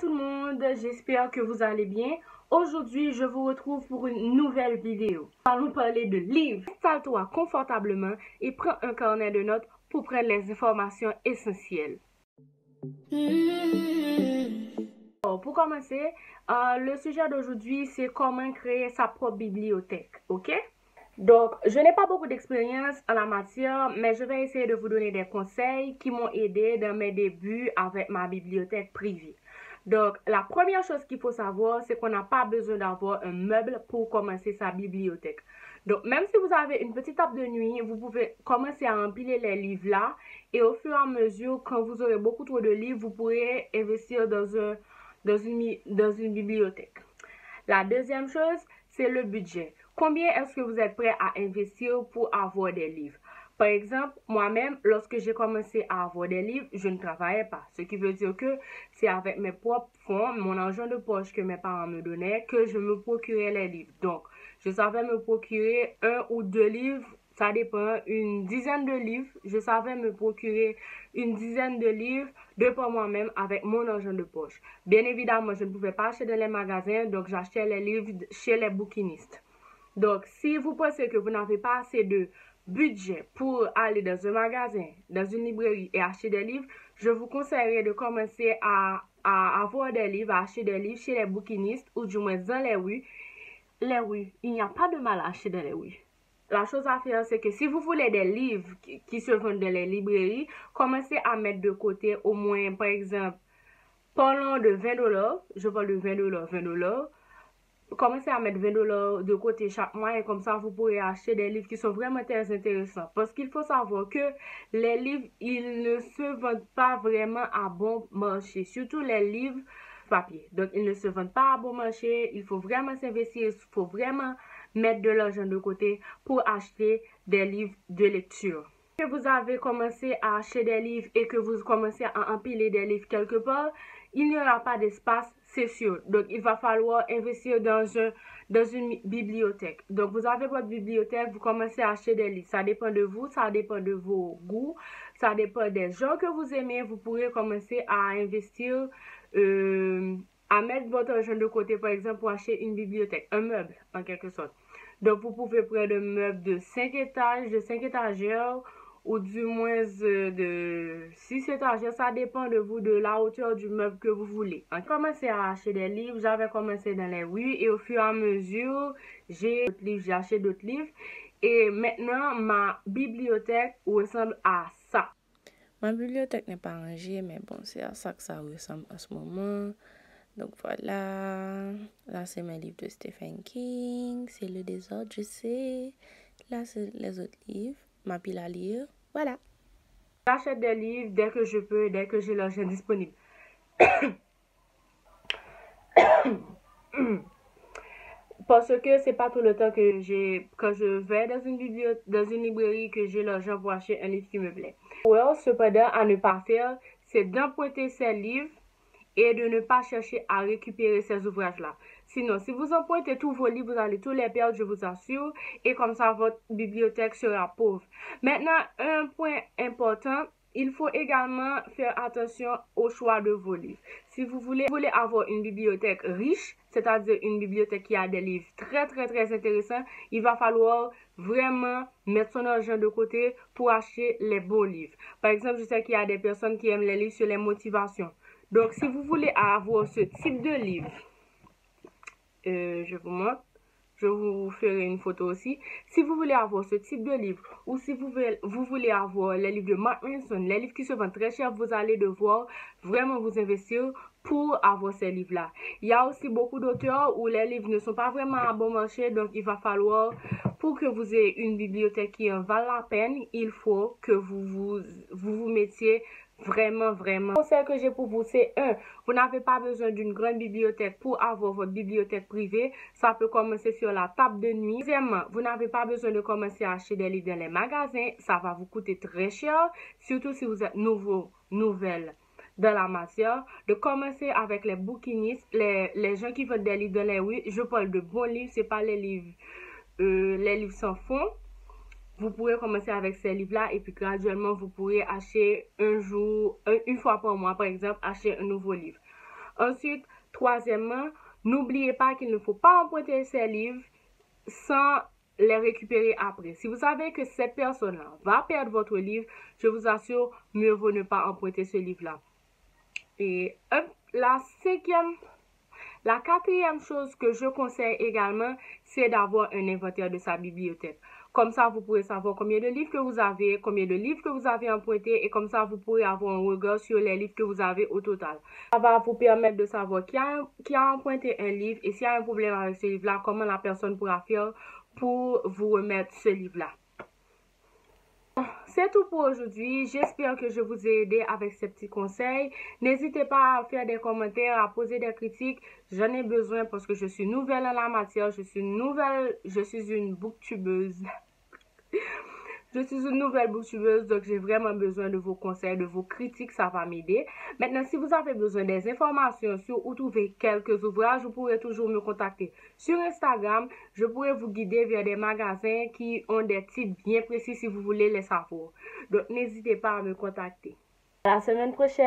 tout le monde, j'espère que vous allez bien. Aujourd'hui, je vous retrouve pour une nouvelle vidéo. Allons parler de livres. Installe-toi confortablement et prends un carnet de notes pour prendre les informations essentielles. Pour commencer, le sujet d'aujourd'hui, c'est comment créer sa propre bibliothèque, ok? Donc, je n'ai pas beaucoup d'expérience en la matière, mais je vais essayer de vous donner des conseils qui m'ont aidé dans mes débuts avec ma bibliothèque privée. Donc, la première chose qu'il faut savoir, c'est qu'on n'a pas besoin d'avoir un meuble pour commencer sa bibliothèque. Donc, même si vous avez une petite table de nuit, vous pouvez commencer à empiler les livres là. Et au fur et à mesure, quand vous aurez beaucoup trop de livres, vous pourrez investir dans une bibliothèque. La deuxième chose, c'est le budget. Combien est-ce que vous êtes prêt à investir pour avoir des livres? Par exemple, moi-même, lorsque j'ai commencé à avoir des livres, je ne travaillais pas. Ce qui veut dire que c'est avec mes propres fonds, mon argent de poche que mes parents me donnaient, que je me procurais les livres. Donc, je savais me procurer 1 ou 2 livres, ça dépend, une dizaine de livres. Je savais me procurer une dizaine de livres de par moi-même avec mon argent de poche. Bien évidemment, je ne pouvais pas acheter dans les magasins, donc j'achetais les livres chez les bouquinistes. Donc, si vous pensez que vous n'avez pas assez de budget pour aller dans un magasin, dans une librairie et acheter des livres, je vous conseillerais de commencer à avoir des livres, à acheter des livres chez les bouquinistes ou du moins dans les rues. Les rues, il n'y a pas de mal à acheter dans les rues. La chose à faire, c'est que si vous voulez des livres qui se vendent dans les librairies, commencez à mettre de côté au moins, par exemple, parlons de $20, je parle de $20. Commencez à mettre $20 de côté chaque mois et comme ça, vous pourrez acheter des livres qui sont vraiment très intéressants. Parce qu'il faut savoir que les livres, ils ne se vendent pas vraiment à bon marché. Surtout les livres papier. Donc, ils ne se vendent pas à bon marché. Il faut vraiment s'investir. Il faut vraiment mettre de l'argent de côté pour acheter des livres de lecture. Que vous avez commencé à acheter des livres et que vous commencez à empiler des livres quelque part, il n'y aura pas d'espace, c'est sûr. Donc, il va falloir investir dans une bibliothèque. Donc, vous avez votre bibliothèque, vous commencez à acheter des livres. Ça dépend de vous, ça dépend de vos goûts, ça dépend des gens que vous aimez. Vous pourrez commencer à investir, à mettre votre argent de côté, par exemple, pour acheter une bibliothèque, un meuble, en quelque sorte. Donc, vous pouvez prendre un meuble de 5 étages, de 5 étagères, ou du moins de 6 étagères, ça dépend de vous, de la hauteur du meuble que vous voulez. J'ai commencé à acheter des livres, j'avais commencé dans les rues et au fur et à mesure, j'ai acheté d'autres livres et maintenant ma bibliothèque ressemble à ça. Ma bibliothèque n'est pas rangée, mais bon, c'est à ça que ça ressemble en ce moment. Donc voilà, là c'est mes livres de Stephen King, c'est le désordre, je sais. Là c'est les autres livres, ma pile à lire, voilà. J'achète des livres dès que je peux, dès que j'ai l'argent disponible. Parce que c'est pas tout le temps que quand je vais dans une librairie que j'ai l'argent pour acheter un livre qui me plaît. Cependant, à ne pas faire, c'est d'emprunter ces livres et de ne pas chercher à récupérer ces ouvrages-là. Sinon, si vous empruntez tous vos livres, vous allez tous les perdre, je vous assure, et comme ça, votre bibliothèque sera pauvre. Maintenant, un point important, il faut également faire attention au choix de vos livres. Si vous voulez avoir une bibliothèque riche, c'est-à-dire une bibliothèque qui a des livres très, très, très intéressants, il va falloir vraiment mettre son argent de côté pour acheter les bons livres. Par exemple, je sais qu'il y a des personnes qui aiment les livres sur les motivations. Donc, si vous voulez avoir ce type de livre, je vous montre, je vous ferai une photo aussi. Si vous voulez avoir ce type de livre ou si vous voulez avoir les livres de Mark Manson, les livres qui se vendent très cher, vous allez devoir vraiment vous investir pour avoir ces livres-là. Il y a aussi beaucoup d'auteurs où les livres ne sont pas vraiment à bon marché, donc il va falloir, pour que vous ayez une bibliothèque qui en vaut la peine, il faut que vous mettiez vraiment. Le conseil que j'ai pour vous, c'est vous n'avez pas besoin d'une grande bibliothèque pour avoir votre bibliothèque privée. Ça peut commencer sur la table de nuit. Deuxièmement, vous n'avez pas besoin de commencer à acheter des livres dans les magasins. Ça va vous coûter très cher, surtout si vous êtes nouvelle dans la matière. De commencer avec les bouquinistes, les gens qui vendent des livres dans les rues. Je parle de bons livres, c'est pas les livres sans fond. Vous pourrez commencer avec ces livres-là et puis graduellement, vous pourrez acheter une fois par mois, par exemple, acheter un nouveau livre. Ensuite, troisièmement, n'oubliez pas qu'il ne faut pas emprunter ces livres sans les récupérer après. Si vous savez que cette personne-là va perdre votre livre, je vous assure, mieux vaut ne pas emprunter ce livre-là. Et la quatrième chose que je conseille également, c'est d'avoir un inventaire de sa bibliothèque. Comme ça, vous pourrez savoir combien de livres que vous avez, combien de livres que vous avez empruntés, et comme ça, vous pourrez avoir un regard sur les livres que vous avez au total. Ça va vous permettre de savoir qui a emprunté un livre et s'il y a un problème avec ce livre-là, comment la personne pourra faire pour vous remettre ce livre-là. C'est tout pour aujourd'hui. J'espère que je vous ai aidé avec ces petits conseils. N'hésitez pas à faire des commentaires, à poser des critiques. J'en ai besoin parce que je suis nouvelle en la matière. Je suis une booktubeuse. Je suis une nouvelle booktubeuse, donc j'ai vraiment besoin de vos conseils, de vos critiques, ça va m'aider. Maintenant, si vous avez besoin des informations sur où trouver quelques ouvrages, vous pourrez toujours me contacter sur Instagram. Je pourrais vous guider vers des magasins qui ont des titres bien précis si vous voulez les savoir. Donc, n'hésitez pas à me contacter. À la semaine prochaine.